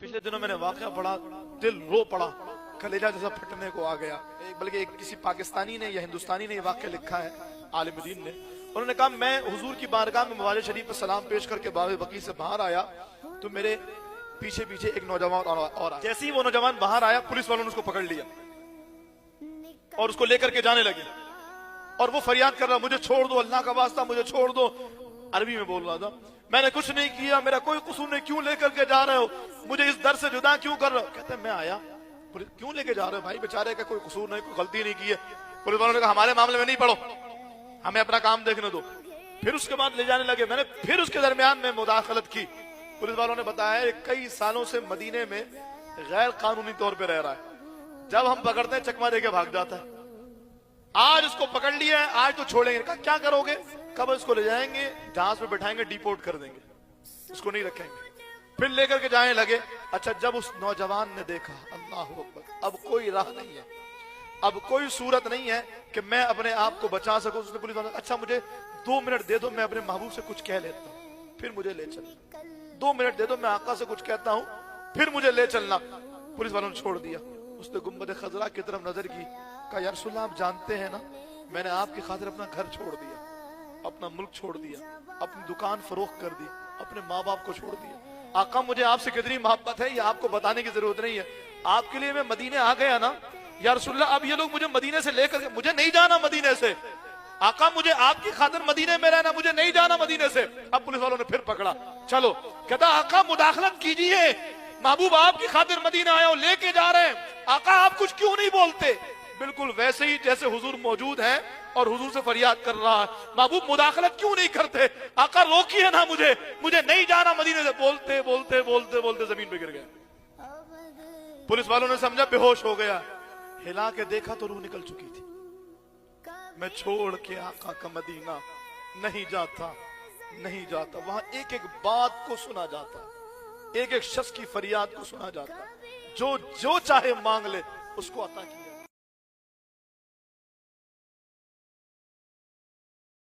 पिछले दिनों मैंने वाकया पढ़ा, दिल रो पड़ा, कलेजा जैसा फटने को आ गया। बल्कि किसी पाकिस्तानी ने या हिंदुस्तानी ने ये वाकया लिखा है, आलिम दीन ने। उन्होंने कहा मैं हुजूर की बारगाह में मवाज़ शरीफ पर सलाम पेश करके बाब बकी से बाहर आया तो मेरे पीछे पीछे एक नौजवान और आया। जैसे ही वो नौजवान बाहर आया, पुलिस वालों ने उसको पकड़ लिया और उसको लेकर के जाने लगे। और वो फरियाद कर रहा, मुझे छोड़ दो, अल्लाह का वास्ता मुझे छोड़ दो। अरबी में बोल रहा था, मैंने कुछ नहीं किया, मेरा कोई कसूर नहीं, क्यों लेकर के जा रहे हो, मुझे इस दर से जुदा क्यों कर रहे हो? कहते मैं आया, क्यों लेके जा रहे हो भाई, बेचारे का कोई कसूर नहीं, कोई गलती नहीं की है। पुलिस वालों ने कहा हमारे मामले में नहीं पढ़ो, हमें अपना काम देखने दो। फिर उसके बाद ले जाने लगे। मैंने फिर उसके दरमियान में मुदाखलत की। पुलिस वालों ने बताया कई सालों से मदीने में गैर कानूनी तौर पर रह रहा है, जब हम पकड़ते हैं चकमा देके भाग जाता है। आज उसको पकड़ लिया है, आज तो छोड़ेंगे। कहा क्या करोगे? कब इसको ले जाएंगे, जहाज पे बैठाएंगे, डिपोर्ट कर देंगे, उसको नहीं रखेंगे। फिर लेकर के जाने लगे। अच्छा, जब उस नौजवान ने देखा, अल्लाह अकबर, अब कोई राह नहीं है, अब कोई सूरत नहीं है कि मैं अपने आप को बचा सकूं। उसने पुलिस वाले, अच्छा मुझे 2 मिनट दे दो, मैं अपने महबूब से कुछ कह लेता हूं, फिर मुझे ले चलना। 2 मिनट दे दो, मैं आका से कुछ कहता हूं, फिर मुझे ले चलना। पुलिस वालों ने छोड़ दिया। उसने गुंबद खजरा की तरफ नजर की, कहा या रसूल आप जानते हैं ना, मैंने आपकी खातिर अपना घर छोड़ दिया, अपना मुल्क छोड़ दिया, अपनी दुकान फरोख्त कर दी, अपने माँ बाप को छोड़ दिया। आका मुझे आपसे कितनी मोहब्बत है ये आपको बताने की जरूरत नहीं है। आपके लिए मैं मदीने आ गया ना या रसूल, अब ये लोग मुझे मदीने से लेकर, मुझे नहीं जाना मदीने से। आका मुझे आपकी खातिर मदीने में रहना, मुझे नहीं जाना मदीने से। अब पुलिस वालों ने फिर पकड़ा, चलो। कहता आका मुदाखलत कीजिए, महबूब आपकी खातिर मदीना आया हो, लेके जा रहे हैं, आका आप कुछ क्यों नहीं बोलते? बिल्कुल वैसे ही जैसे हुजूर मौजूद है और हुजूर से फरियाद कर रहा है, महबूब मुदाखलत क्यों नहीं करते? आका रोकिए ना मुझे, मुझे नहीं जाना मदीने से। बोलते बोलते बोलते बोलते जमीन पे गिर गए। पुलिस वालों ने समझा बेहोश हो गया, हिला के देखा तो रूह निकल चुकी थी। मैं छोड़ के आका का मदीना नहीं जाता, नहीं जाता। वहां एक एक बात को सुना जाता, एक एक शख्स की फरियाद को सुना जाता, जो जो चाहे मांग ले उसको अता किया।